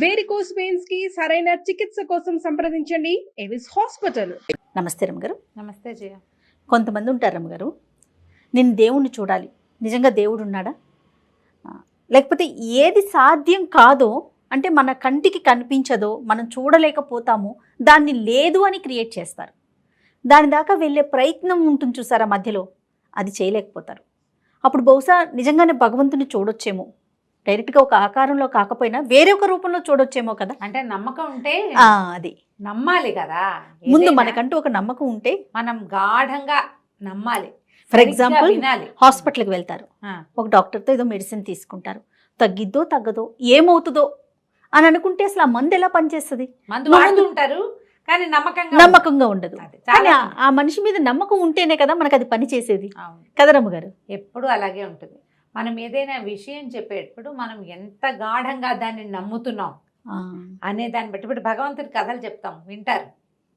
Varicose veins కి సరైన చికిత్స కోసం సంప్రదించండి ఎవిస్ హాస్పిటల్. నమస్తే రమ్మగారు. నమస్తే జయ. కొంతమంది ఉంటారు రమ్మగారు, నేను దేవుణ్ణి చూడాలి, నిజంగా దేవుడు ఉన్నాడా, లేకపోతే ఏది సాధ్యం కాదో అంటే మన కంటికి కనిపించదో మనం చూడలేకపోతాము దాన్ని లేదు అని క్రియేట్ చేస్తారు. దాని దాకా వెళ్ళే ప్రయత్నం ఉంటుంది చూసారా మధ్యలో, అది చేయలేకపోతారు. అప్పుడు బహుశా నిజంగానే భగవంతుని చూడొచ్చేమో, డైరెక్ట్గా ఒక ఆకారంలో కాకపోయినా వేరే ఒక రూపంలో చూడొచ్చేమో కదా. అంటే నమ్మకం ఉంటే అది నమ్మాలి కదా. ముందు మనకంటూ ఒక నమ్మకం ఉంటే మనం గాఢంగా నమ్మాలి. ఫర్ ఎగ్జాంపుల్ వినాలి. హాస్పిటల్కి వెళ్తారు, ఒక డాక్టర్తో ఏదో మెడిసిన్ తీసుకుంటారు, తగ్గిద్దో తగ్గదో ఏమవుతుందో అని అనుకుంటే అసలు ఆ మందు ఎలా పనిచేస్తుంది? మందు వాడుతుంటారు కానీ నమ్మకంగా ఉండదు. కానీ ఆ మనిషి మీద నమ్మకం ఉంటేనే కదా మనకు అది పని చేసేది కదా రమ్మగారు. ఎప్పుడు అలాగే ఉంటుంది. మనం ఏదైనా విషయం చెప్పేటప్పుడు మనం ఎంత గాఢంగా దాన్ని నమ్ముతున్నాం అనే దాన్ని బట్టి. ఇప్పుడు భగవంతుడి కథలు చెప్తాం, వింటారు,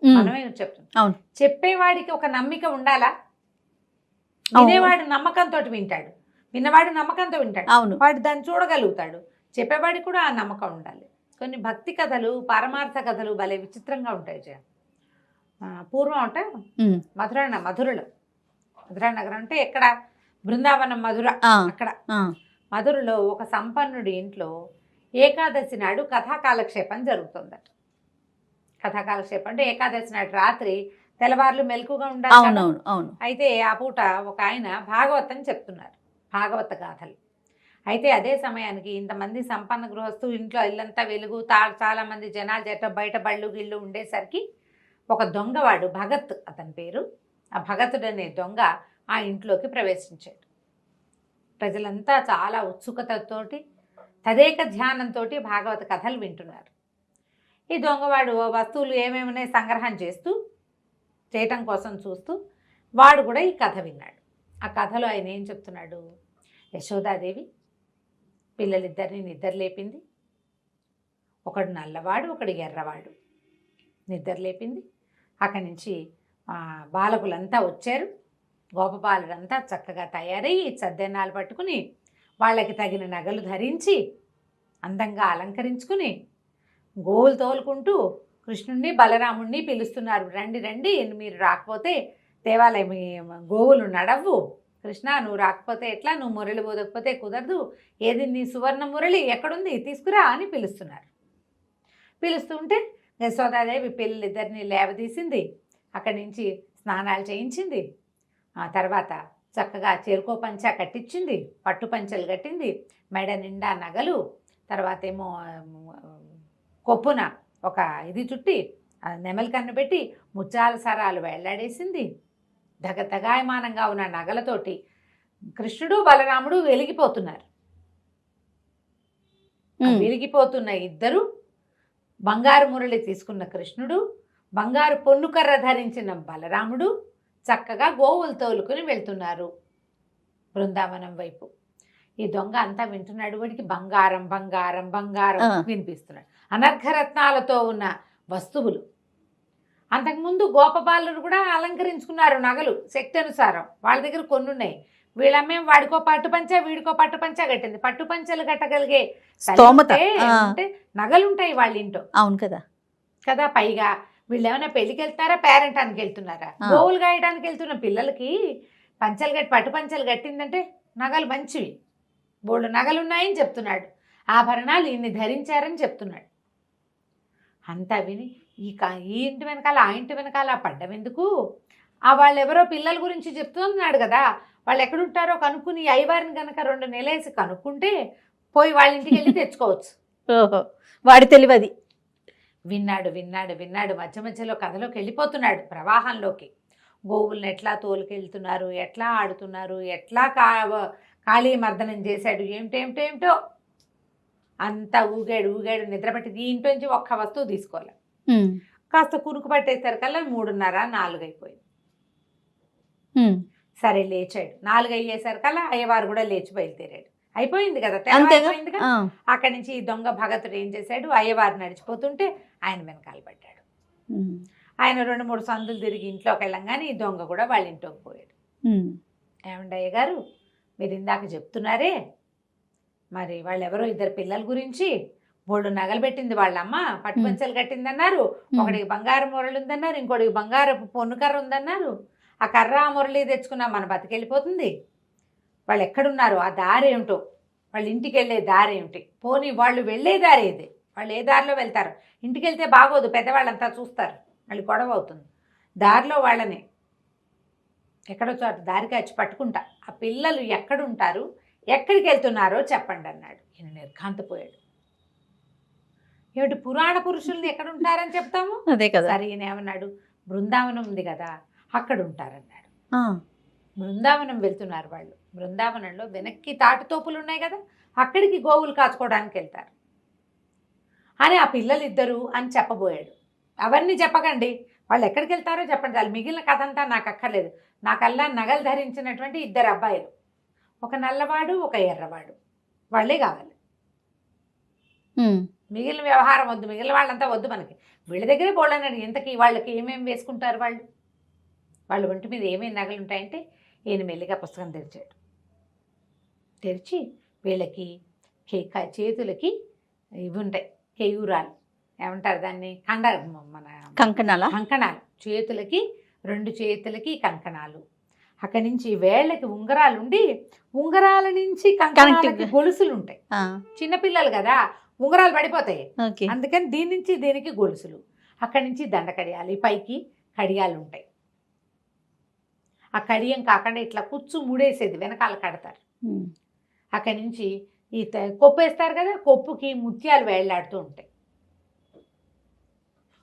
మనమే చెప్తాం. అవును, చెప్పేవాడికి ఒక నమ్మిక ఉండాలా. వినేవాడు నమ్మకంతో వింటాడు, విన్నవాడు నమ్మకంతో వింటాడు. అవును, వాడు దాన్ని చూడగలుగుతాడు. చెప్పేవాడికి కూడా ఆ నమ్మకం ఉండాలి. కొన్ని భక్తి కథలు, పారమార్థ కథలు భలే విచిత్రంగా ఉంటాయి జయ. పూర్వం అంటే మధుర నగరం అంటే ఎక్కడ, బృందావనం మధుర. అక్కడ మధురలో ఒక సంపన్నుడి ఇంట్లో ఏకాదశి నాడు కథాకాలక్షేపం జరుగుతుందట. కథాకాలక్షేపం అంటే ఏకాదశి నాడు రాత్రి తెల్లవార్లు మెలకుగా ఉండాలి. అయితే ఆ పూట ఒక ఆయన భాగవతం చెప్తున్నారు, భాగవత గాథలు. అయితే అదే సమయానికి ఇంతమంది సంపన్న గృహస్థు, ఇంట్లో ఇల్లంతా వెలుగు, చాలా మంది జనాలు చేత బయట బళ్ళు గిళ్ళు ఉండేసరికి ఒక దొంగవాడు, భగత్ అతని పేరు, ఆ భగతుడు అనే దొంగ ఆ ఇంట్లోకి ప్రవేశించాడు. ప్రజలంతా చాలా ఉత్సుకతతోటి తదేక ధ్యానంతో భాగవత కథలు వింటున్నారు. ఈ దొంగవాడు వస్తువులు ఏమేమి సంగ్రహం చేయటం కోసం చూస్తూ వాడు కూడా ఈ కథ విన్నాడు. ఆ కథలో ఆయన ఏం చెప్తున్నాడు, యశోదాదేవి పిల్లలిద్దరిని నిద్ర లేపింది. ఒకడు నల్లవాడు, ఒకడు ఎర్రవాడు. నిద్ర లేపింది. అక్కడి నుంచి బాలకులంతా వచ్చారు. గోపబాలుడంతా చక్కగా తయారయ్యి చద్దెన్నాలు పట్టుకుని వాళ్ళకి తగిన నగలు ధరించి అందంగా అలంకరించుకుని గోవులు తోలుకుంటూ కృష్ణుణ్ణి బలరాముణ్ణి పిలుస్తున్నారు. రండి రండి, మీరు రాకపోతే దేవాలయం గోవులు నడవు, కృష్ణ నువ్వు రాకపోతే ఎట్లా, నువ్వు మురళి బోదకపోతే కుదరదు, ఏది నీ సువర్ణ మురళి ఎక్కడుంది తీసుకురా అని పిలుస్తున్నారు. పిలుస్తుంటే యశోదాదేవి పిల్లలిద్దరిని లేవదీసింది, అక్కడి నుంచి స్నానాలు చేయించింది. ఆ తర్వాత చక్కగా చేరుకో పంచ కట్టించింది, పట్టు పంచలు కట్టింది, మెడ నిండా నగలు, తర్వాత ఏమో కొప్పున ఒక ఇది చుట్టి నెమలి కన్ను పెట్టి ముత్యాల సరాలు వెళ్లాడేసింది. దగాయమానంగా ఉన్న నగలతోటి కృష్ణుడు బలరాముడు వెలిగిపోతున్నారు. వెలిగిపోతున్న ఇద్దరు, బంగారు మురళి తీసుకున్న కృష్ణుడు, బంగారు పొన్నుకర్ర ధరించిన బలరాముడు చక్కగా గోవులు తోలుకుని వెళ్తున్నారు బృందావనం వైపు. ఈ దొంగ అంతా వింటున్నాడు. వాడికి బంగారం బంగారం బంగారం వినిపిస్తున్నాడు, అనర్ఘరత్నాలతో ఉన్న వస్తువులు. అంతకుముందు గోపబాలుడు కూడా అలంకరించుకున్నారు నగలు శక్తి అనుసారం, వాళ్ళ దగ్గర కొన్ని ఉన్నాయి. వీళ్ళమ్మే వాడికో పట్టు పంచ వీడికో పట్టు పంచ కట్టింది. పట్టు పంచలు కట్టగలిగే అంటే నగలుంటాయి వాళ్ళ ఇంట్లో. అవును కదా కదా. పైగా వీళ్ళు ఏమైనా పెళ్లికి వెళ్తున్నారా, పేరెంటానికి వెళ్తున్నారా, గోవులు గాయడానికి వెళ్తున్న పిల్లలకి పంచలు కట్టి పట్టు పంచలు కట్టిందంటే నగలు మంచివి, బోళ్ళు నగలున్నాయని చెప్తున్నాడు, ఆభరణాలు ఇన్ని ధరించారని చెప్తున్నాడు. అంతా విని ఈ ఇంటి వెనకాల ఆ ఇంటి వెనకాల పడ్డం ఎందుకు, వాళ్ళు ఎవరో పిల్లల గురించి చెప్తున్నాడు కదా, వాళ్ళు ఎక్కడుంటారో కనుక్కుని అయ్యవారిని కనుక 2 నెలలేసి కనుక్కుంటే పోయి వాళ్ళ ఇంటికి వెళ్ళి తెచ్చుకోవచ్చు. వాడి తెలియదు. విన్నాడు విన్నాడు విన్నాడు, మధ్య మధ్యలో కథలోకి వెళ్ళిపోతున్నాడు, ప్రవాహంలోకి. గోవులను ఎట్లా తోలుకెళ్తున్నారు, ఎట్లా ఆడుతున్నారు, ఎట్లా కాళీ మర్దనం చేశాడు, ఏమిటేమిటేమిటో అంతా ఊగాడు నిద్రపట్టి దీంట్లోంచి ఒక్క వస్తువు తీసుకోవాలి. కాస్త కునుకు పట్టేసరికల్లా 3:30, 4 అయిపోయింది. సరే లేచాడు. 4 అయ్యేసరికల్లా అయ్యవారు కూడా లేచి బయలుదేరాడు. అయిపోయింది కదా, అయిపోయింది కదా. అక్కడి నుంచి ఈ దొంగ భగతుడు ఏం చేశాడు, అయ్యవారు నడిచిపోతుంటే ఆయన వెనకాల పడ్డాడు. ఆయన 2-3 సందులు తిరిగి ఇంట్లోకి వెళ్ళంగానే ఈ దొంగ కూడా వాళ్ళ ఇంట్లోకి పోయాడు. ఏమండి అయ్యగారు, మీరు ఇందాక చెప్తున్నారే, మరి వాళ్ళెవరో 2 పిల్లల గురించి బోళ్ళు నగలు పెట్టింది వాళ్ళమ్మ, పట్టు పంచలు కట్టిందన్నారు, ఒకడికి బంగారు మురళి ఉందన్నారు, ఇంకోటికి బంగారపు పొన్ను కర్ర ఉందన్నారు. ఆ కర్ర ఆ మురళి తెచ్చుకున్నా మన బతికెళ్ళిపోతుంది. వాళ్ళు ఎక్కడున్నారు, ఆ దారి ఏమిటో, వాళ్ళ ఇంటికి వెళ్ళే దారి ఏమిటి, పోనీ వాళ్ళు వెళ్ళే దారి ఏది, వాళ్ళు ఏ దారిలో వెళ్తారు. ఇంటికి వెళ్తే బాగోదు, పెద్దవాళ్ళంతా చూస్తారు, మళ్ళీ గొడవ అవుతుంది. దారిలో వాళ్ళని ఎక్కడో చోట దారికి వచ్చి పట్టుకుంటా, ఆ పిల్లలు ఎక్కడుంటారు, ఎక్కడికి వెళ్తున్నారో చెప్పండి అన్నాడు. ఈయన నిర్ఘాంతపోయాడు. ఏమిటి పురాణ పురుషుల్ని ఎక్కడుంటారని చెప్తాము, అదే కదా. సరే ఈయన ఏమన్నాడు, బృందావనం ఉంది కదా అక్కడ ఉంటారన్నాడు. బృందావనం వెళ్తున్నారు వాళ్ళు, బృందావనంలో వెనక్కి తాటితోపులు ఉన్నాయి కదా, అక్కడికి గోవులు కాచుకోవడానికి వెళ్తారు అని ఆ పిల్లలు ఇద్దరు అని చెప్పబోయాడు. అవన్నీ చెప్పకండి, వాళ్ళు ఎక్కడికి వెళ్తారో చెప్పండి చాలు, మిగిలిన కథ అంతా నాకు అక్కర్లేదు. నాకల్లా నగలు ధరించినటువంటి 2 అబ్బాయిలు, ఒక నల్లవాడు ఒక ఎర్రవాడు, వాళ్ళే కావాలి. మిగిలిన వ్యవహారం వద్దు, మిగిలిన వాళ్ళంతా వద్దు మనకి. వీళ్ళ దగ్గరే పోలేనండి. ఇంతకీ వాళ్ళకి ఏమేమి వేసుకుంటారు, వాళ్ళ ఒంటి మీద ఏమేమి నగలు ఉంటాయంటే ఈయన మెల్లిగా పుస్తకం తెరిచాడు. తెరిచి వీళ్ళకి చేతులకి ఇవి ఉంటాయి, కేయూరాలు ఏమంటారు దాన్ని, మన కంకణాలు, చేతులకి 2 చేతులకి కంకణాలు, అక్కడి నుంచి వేళ్ళకి ఉంగరాలు ఉండి, ఉంగరాల నుంచి కంకణాలకి గొలుసులు ఉంటాయి. చిన్నపిల్లలు కదా, ఉంగరాలు పడిపోతాయి, అందుకని దీని నుంచి దీనికి గొలుసులు, అక్కడి నుంచి దండ కడియాలు, పైకి కడియాలు ఉంటాయి. ఆ కడియం కాకుండా ఇట్లా కుచ్చు ముడేసేది వెనకాల కడతారు. అక్కడి నుంచి ఈ కొప్పు వేస్తారు కదా, కొప్పుకి ముత్యాలు వేళ్లాడుతూ ఉంటాయి.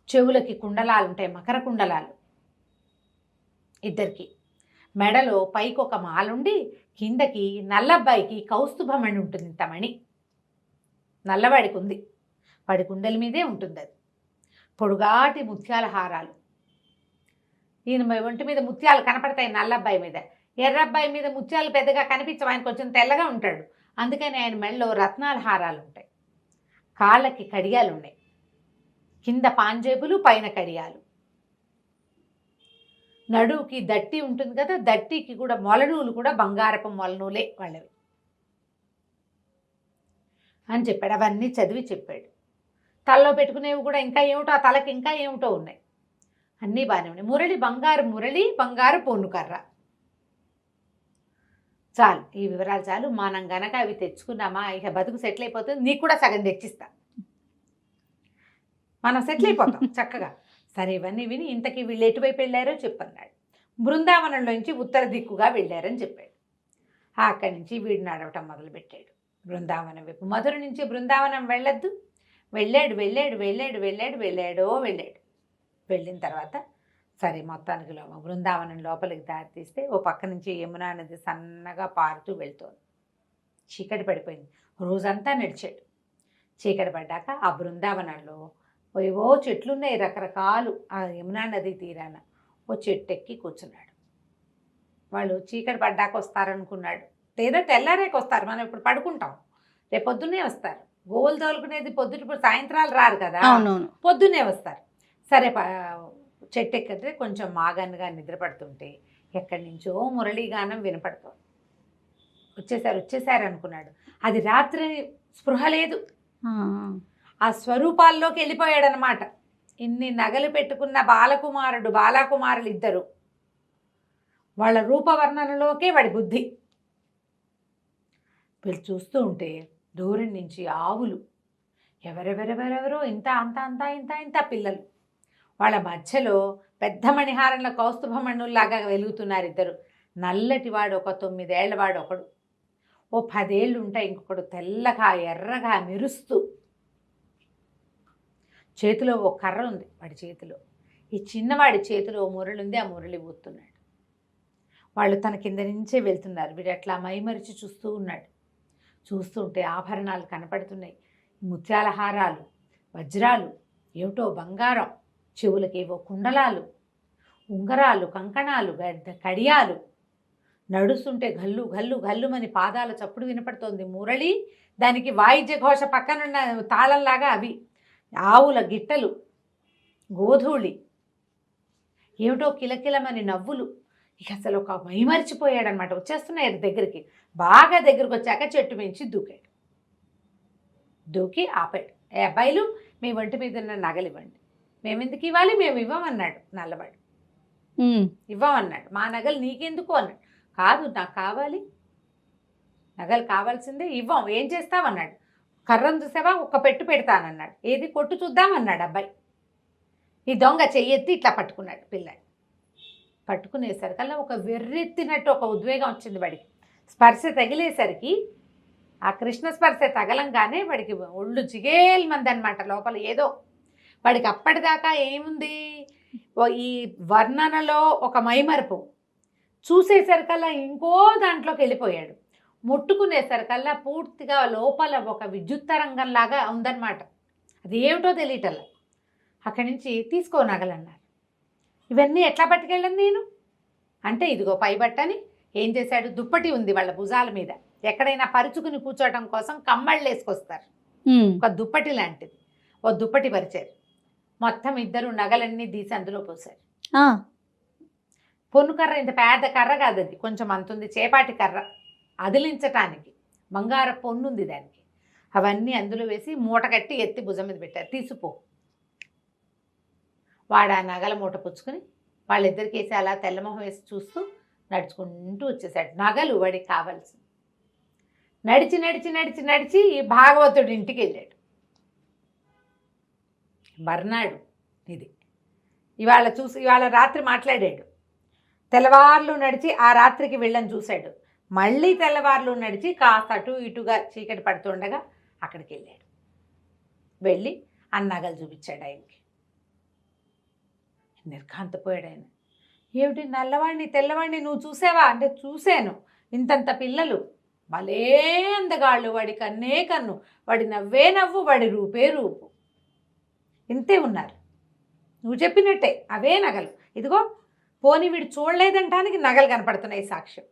చెవులకి కుండలాలు ఉంటాయి, మకర కుండలాలు ఇద్దరికి. మెడలో పైకి ఒక మాలుండి, కిందకి నల్లబ్బాయికి కౌస్తుభమణి ఉంటుంది, ఇంతమణి నల్లవాడికి ఉంది, వాడి కుండల మీదే ఉంటుంది అది. పొడుగాటి ముత్యాల హారాలు, ఈయన ఒంటి మీద ముత్యాలు కనపడతాయి నల్లబ్బాయి మీద. ఎర్రబ్బాయి మీద ముత్యాలు పెద్దగా కనిపించవు, ఆయన కొంచెం తెల్లగా ఉంటాడు, అందుకని ఆయన మెడలో రత్నాల హారాలు ఉంటాయి. కాళ్ళకి కడియాలు ఉన్నాయి, కింద పాంజేబులు పైన కడియాలు. నడువుకి దట్టి ఉంటుంది కదా, దట్టికి కూడా మొలనూలు కూడా బంగారపు మొలనూలే వాళ్ళవి అని చెప్పాడు. అవన్నీ చదివి చెప్పాడు. తలలో పెట్టుకునేవి కూడా ఇంకా ఏమిటో, ఆ తలకి ఇంకా ఏమిటో ఉన్నాయి, అన్నీ బాగానే ఉన్నాయి. మురళి బంగారు పొన్ను కర్ర. చాలు, ఈ వివరాలు చాలు. మనం గనక అవి తెచ్చుకున్నామా ఇక బతుకు సెటిల్ అయిపోతుంది. నీకు కూడా సగం తెచ్చిస్తా, మనం సెటిల్ అయిపోతాం చక్కగా. సరే, ఇవన్నీ విని ఇంతకీ వీళ్ళు ఎటువైపు వెళ్ళారో చెప్పన్నాడు. బృందావనంలోంచి ఉత్తర దిక్కుగా వెళ్ళారని చెప్పాడు. అక్కడి నుంచి వీడు నడవటం మొదలుపెట్టాడు బృందావనం వైపు. మధుర నుంచి బృందావనం వెళ్ళొద్దు, వెళ్ళాడు. వెళ్ళిన తర్వాత సరే మొత్తానికి బృందావనం లోపలికి దారి తీస్తే ఓ పక్క నుంచి యమునా నది సన్నగా పారుతూ వెళ్తోంది. చీకటి పడిపోయింది, రోజంతా నడిచాడు. చీకటి పడ్డాక ఆ బృందావనంలో ఏవో చెట్లున్నాయి రకరకాలు. ఆ యమునా నది తీరాన ఓ చెట్టు ఎక్కి కూర్చున్నాడు. వాళ్ళు చీకటి పడ్డాక వస్తారనుకున్నాడు, లేదా తెల్లారేకి వస్తారు, మనం ఇప్పుడు పడుకుంటాం, రేపు పొద్దున్నే వస్తారు. గోవులు తోలుకునేది పొద్దుట, సాయంత్రాలు రారు కదా, పొద్దున్నే వస్తారు. సరే, చెట్టు ఎక్కితే కొంచెం మాగన్నుగా నిద్రపడుతుంటే ఎక్కడి నుంచో మురళీగానం వినపడుతోంది. వచ్చేసారు అనుకున్నాడు. అది రాత్రి స్పృహ లేదు, ఆ స్వరూపాల్లోకి వెళ్ళిపోయాడనమాట. ఇన్ని నగలు పెట్టుకున్న బాలకుమారులు ఇద్దరు, వాళ్ళ రూపవర్ణనలోకే వాడి బుద్ధి. వీళ్ళు చూస్తూ ఉంటే దూరం నుంచి ఆవులు, ఎవరెవరెవరెవరో ఇంత పిల్లలు, వాళ్ళ మధ్యలో పెద్ద మణిహారంలో కౌస్తుభమణుల్లాగా వెలుగుతున్నారు ఇద్దరు. నల్లటి వాడు ఒక 9 ఏళ్ల వాడు ఒకడు, ఓ 10 ఏళ్ళు ఉంటాయి ఇంకొకడు, తెల్లగా ఎర్రగా మెరుస్తూ. చేతిలో ఓ కర్ర ఉంది వాడి చేతిలో, ఈ చిన్నవాడి చేతిలో ఓ మురళి ఉంది, ఆ మురళి ఊతున్నాడు. వాళ్ళు తన కింద నుంచే వెళ్తున్నారు. వీడు అట్లా మైమరిచి చూస్తూ ఉన్నాడు. చూస్తుంటే ఆభరణాలు కనపడుతున్నాయి, ముత్యాల హారాలు, వజ్రాలు, ఏమిటో బంగారం, చెవులకేవో కుండలాలు, ఉంగరాలు, కంకణాలు, కడియాలు. నడుస్తుంటే గల్లు గల్లు గల్లుమని పాదాల చప్పుడు వినపడుతోంది. మురళి, దానికి వాయిద్య ఘోష పక్కనున్న తాళంలాగా అవి, ఆవుల గిట్టలు, గోధూళి, ఏమిటో కిలకిలమని నవ్వులు. ఇక అసలు ఒక మైమరిచిపోయాడనమాట. వచ్చేస్తున్నాయి దగ్గరికి. బాగా దగ్గరకు వచ్చాక చెట్టు మించి దూకాడు. దూకి ఆపాడు. ఏ అబ్బాయిలు మీ ఒంటి మీద ఉన్న నగలు ఇవ్వండి. మేము ఎందుకు ఇవ్వాలి, మేము ఇవ్వమన్నాడు నల్లవాడు. ఇవ్వమన్నాడు. మా నగలు నీకెందుకు అన్నాడు. కాదు నాకు కావాలి, నగలు కావాల్సిందే, ఇవ్వం, ఏం చేస్తావన్నాడు. కర్రను చూసావా, ఒక్క పెట్టు పెడతానన్నాడు. ఏది కొట్టు చూద్దామన్నాడు అబ్బాయి. ఈ దొంగ చెయ్యెత్తి ఇట్లా పట్టుకున్నాడు పిల్లాడు. పట్టుకునేసరికల్లా ఒక వెర్రెత్తినట్టు ఒక ఉద్వేగం వచ్చింది వాడికి. స్పర్శ తగిలేసరికి ఆ కృష్ణ స్పర్శ తగలంగానే వాడికి ఒళ్ళు జిగేల్మంది అనమాట. లోపల ఏదో వాడికి అప్పటిదాకా ఏముంది, ఈ వర్ణనలో ఒక మైమరుపు, చూసేసరికల్లా ఇంకో దాంట్లోకి వెళ్ళిపోయాడు. ముట్టుకునేసరికల్లా పూర్తిగా లోపల ఒక విద్యుత్ తరంగంలాగా ఉందన్నమాట. అది ఏమిటో తెలియటల్లా. అక్కడి నుంచి తీసుకో నగలన్నారు. ఇవన్నీ ఎట్లా పట్టుకెళ్ళను నేను అంటే, ఇదిగో పైబట్టని ఏం చేశాడు, దుప్పటి ఉంది వాళ్ళ భుజాల మీద, ఎక్కడైనా పరుచుకుని కూర్చోవడం కోసం కమ్మళ్ళు వేసుకొస్తారు, ఒక దుప్పటి లాంటిది, ఓ దుప్పటి పరిచారు. మొత్తం ఇద్దరు నగలన్నీ తీసి అందులో పోసారు. పొన్ను కర్ర, ఇంత పెద్ద కర్ర కాదు అది, కొంచెం అంతుంది, చేపాటి కర్ర, అదిలించటానికి బంగార పొన్నుంది దానికి. అవన్నీ అందులో వేసి మూట కట్టి ఎత్తి భుజం మీద పెట్టారు. తీసిపో. వాడు ఆ నగల మూట పుచ్చుకుని వాళ్ళిద్దరికి వేసి అలా తెల్లమొహం వేసి చూస్తూ నడుచుకుంటూ వచ్చేసాడు. నగలు వాడికి కావాల్సింది. నడిచి నడిచి నడిచి నడిచి భాగవతుడి ఇంటికి వెళ్ళాడు. మర్నాడు ఇది ఇవాళ రాత్రి మాట్లాడాడు. తెల్లవార్లు నడిచి ఆ రాత్రికి వెళ్ళని చూశాడు. మళ్ళీ తెల్లవార్లు నడిచి కాస్త అటు ఇటుగా చీకటి పడుతుండగా అక్కడికి వెళ్ళాడు. వెళ్ళి ఆ నగలు చూపించాడు ఆయనకి. నిర్ఘాంతపోయాడు ఆయన. ఏమిటి, నల్లవాడిని తెల్లవాడిని నువ్వు చూసావా అంటే, చూశాను, ఇంతంత పిల్లలు, భలే అందగాళ్ళు, వాడి కన్నే కన్ను, వాడి నవ్వే నవ్వు, వాడి రూపే రూపు, ఇంతే ఉన్నారు, నువ్వు చెప్పినట్టే అవే నగలు. ఇదిగో పోనీ వీడు చూడలేదంటానికి నగలు కనపడుతున్నాయి సాక్ష్యం.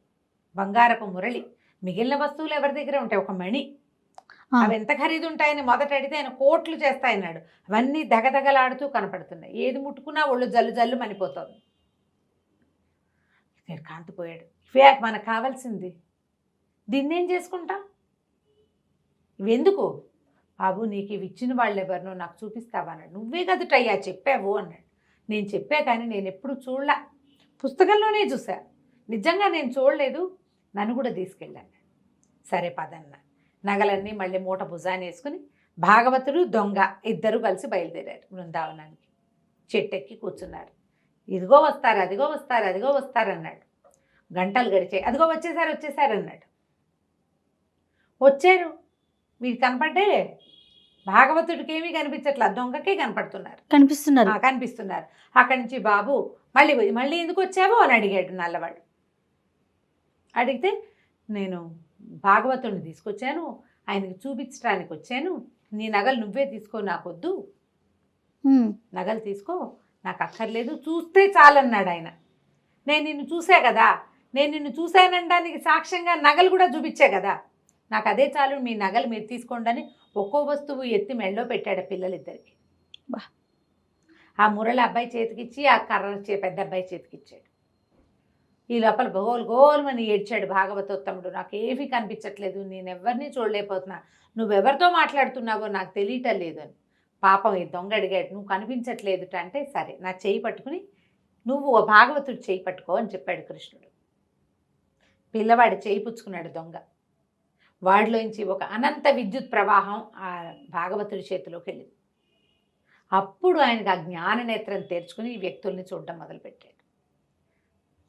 బంగారపు మురళి, మిగిలిన వస్తువులు ఎవరి దగ్గర ఉంటాయి, ఒక మణి, అవి ఎంత ఖరీదు ఉంటాయని మొదట అడిగితే ఆయన కోట్లు చేస్తాయన్నాడు. అవన్నీ దగదగలాడుతూ కనపడుతున్నాయి. ఏది ముట్టుకున్నా ఒళ్ళు జల్లు జల్లు మనిపోతుంది. కాంతిపోయాడు. ఇవే మనకు కావాల్సింది, దీన్నేం చేసుకుంటా, ఇవెందుకు బాబు, నీకు ఇవి ఇచ్చిన వాళ్ళు ఎవరినో నాకు చూపిస్తావా అన్నాడు. నువ్వే కదుటయ్యా చెప్పావు అన్నాడు. నేను చెప్పా కానీ నేను ఎప్పుడు చూడలే, పుస్తకంలోనే చూసా, నిజంగా నేను చూడలేదు, నన్ను కూడా తీసుకెళ్ళాను. సరే పదన్నా. నగలన్నీ మళ్ళీ మూట భుజాన్ని వేసుకుని భాగవతుడు దొంగ ఇద్దరు కలిసి బయలుదేరారు బృందావనానికి. చెట్టెక్కి కూర్చున్నారు. ఇదిగో వస్తారు, అదిగో వస్తారు, అదిగో వస్తారు అన్నాడు. గంటలు గడిచాయి. అదిగో వచ్చేసారు అన్నాడు. వచ్చారు, వీరు కనపడ్డే, భాగవతుడికి ఏమీ కనిపించట్లా, దొంగకే కనిపిస్తున్నారు. అక్కడి నుంచి బాబు మళ్ళీ ఎందుకు వచ్చావో అని అడిగాడు నల్లవాడు. అడిగితే, నేను భాగవతుడిని తీసుకొచ్చాను, ఆయనకి చూపించడానికి వచ్చాను, నీ నగలు నువ్వే తీసుకో, నాకొద్దు, నగలు తీసుకో, నాకు అక్కర్లేదు, చూస్తే చాలన్నాడు ఆయన. నేను నిన్ను చూసా కదా, నేను నిన్ను చూశానడానికి సాక్ష్యంగా నగలు కూడా చూపించా కదా, నాకు అదే చాలు, మీ నగలు మీరు తీసుకోండి అని ఒక్కో వస్తువు ఎత్తి మెళ్ళో పెట్టాడు పిల్లలిద్దరికి. ఆ మురళి అబ్బాయి చేతికిచ్చి, ఆ కర్ర పెద్ద అబ్బాయి చేతికిచ్చాడు. ఈ లోపల గోల్మని ఏడ్చాడు భాగవతోత్తముడు. నాకేమీ కనిపించట్లేదు, నేను ఎవరిని చూడలేకపోతున్నా, నువ్వెవరితో మాట్లాడుతున్నావో నాకు తెలియటం లేదు అని. పాపం ఈ దొంగ అడిగాడు, నువ్వు కనిపించట్లేదుట అంటే, సరే నా చేయి పట్టుకుని నువ్వు భాగవతుడు చేయి పట్టుకో అని చెప్పాడు కృష్ణుడు. పిల్లవాడి చేయి పుచ్చుకున్నాడు దొంగ. వాడిలోంచి ఒక అనంత విద్యుత్ ప్రవాహం ఆ భాగవతుడి చేతిలోకి వెళ్ళింది. అప్పుడు ఆయనకు ఆ జ్ఞాన నేత్రం తెరుచుకుని ఈ వ్యక్తుల్ని చూడడం మొదలుపెట్టాడు.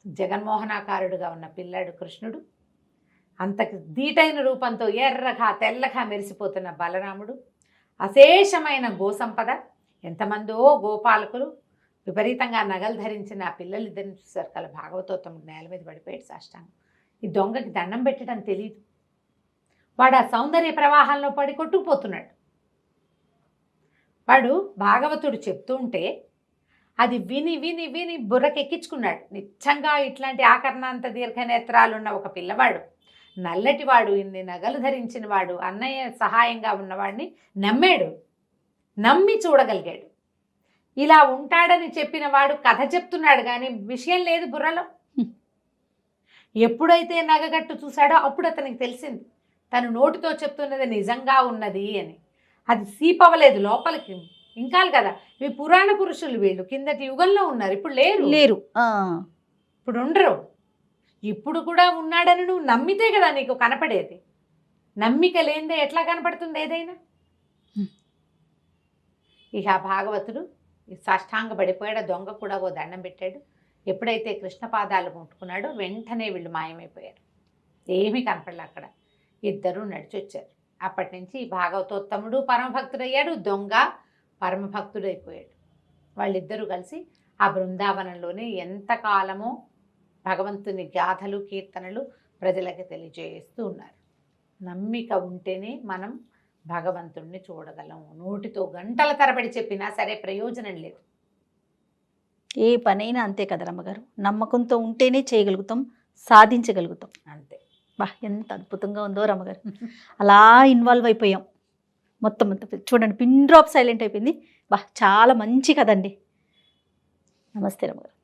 జగన్మోహనాకారుడుగా ఉన్న పిల్లాడు కృష్ణుడు, అంతకు దీటైన రూపంతో ఎర్రగా తెల్లగా మెరిసిపోతున్న బలరాముడు, అశేషమైన గోసంపద, ఎంతమందో గోపాలకులు, విపరీతంగా నగలు ధరించిన ఆ పిల్లలిద్దరిని చూశారు కల భాగవతోత్తముడు నేల మీద పడిపోయాడు సాష్టాంగం. ఈ దొంగకి దండం పెట్టడం తెలియదు. వాడు ఆ సౌందర్య ప్రవాహంలో పడి కొట్టుకుపోతున్నాడు. వాడు భాగవతుడు చెప్తూ ఉంటే అది విని విని విని బుర్రకెక్కించుకున్నాడు. నిజంగా ఇట్లాంటి ఆకర్ణాంత దీర్ఘనేత్రాలున్న ఒక పిల్లవాడు, నల్లటివాడు, ఇన్ని నగలు ధరించిన వాడు, అన్నయ్య సహాయంగా ఉన్నవాడిని నమ్మాడు, నమ్మి చూడగలిగాడు. ఇలా ఉంటాడని చెప్పిన వాడు కథ చెప్తున్నాడు కానీ విషయం లేదు బుర్రలో. ఎప్పుడైతే నగగట్టు చూశాడో అప్పుడు అతనికి తెలిసింది తను నోటితో చెప్తున్నది నిజంగా ఉన్నది అని. అది సీపవ్వలేదు లోపలికి, ఇంకాలు కదా. ఇవి పురాణ పురుషులు, వీళ్ళు కిందటి యుగంలో ఉన్నారు, ఇప్పుడు లేరు. లేరు. ఇప్పుడు ఉండరు. ఇప్పుడు కూడా ఉన్నాడని నువ్వు నమ్మితే కదా నీకు కనపడేది. నమ్మిక లేనిదే ఎట్లా కనపడుతుంది ఏదైనా? ఇక ఆ భాగవతుడు సాష్టాంగ పడిపోయాడు. దొంగ కూడా ఓ దండం పెట్టాడు. ఎప్పుడైతే కృష్ణ పాదాలు ముట్టుకున్నాడో వెంటనే వీళ్ళు మాయమైపోయారు. ఏమీ కనపడలే అక్కడ. ఇద్దరూ నడిచొచ్చారు. అప్పటి నుంచి భాగవతోత్తముడు పరమభక్తుడయ్యాడు, దొంగ పరమభక్తుడైపోయాడు. వాళ్ళిద్దరూ కలిసి ఆ బృందావనంలోనే ఎంతకాలమో భగవంతుని గాథలు కీర్తనలు ప్రజలకి తెలియజేస్తూ ఉన్నారు. నమ్మిక ఉంటేనే మనం భగవంతుణ్ణి చూడగలం. నోటితో గంటల తరబడి చెప్పినా సరే ప్రయోజనం లేదు. ఏ పనైనా అంతే కదా రమ్మగారు, నమ్మకంతో ఉంటేనే చేయగలుగుతాం, సాధించగలుగుతాం. అంతే. బా ఎంత అద్భుతంగా ఉందో రమ్మగారు. అలా ఇన్వాల్వ్ అయిపోయాం మొత్తం. చూడండి, పిన్ డ్రాప్ సైలెంట్ అయిపోయింది. బా చాలా మంచి కదండి. నమస్తే రమ్మగారు.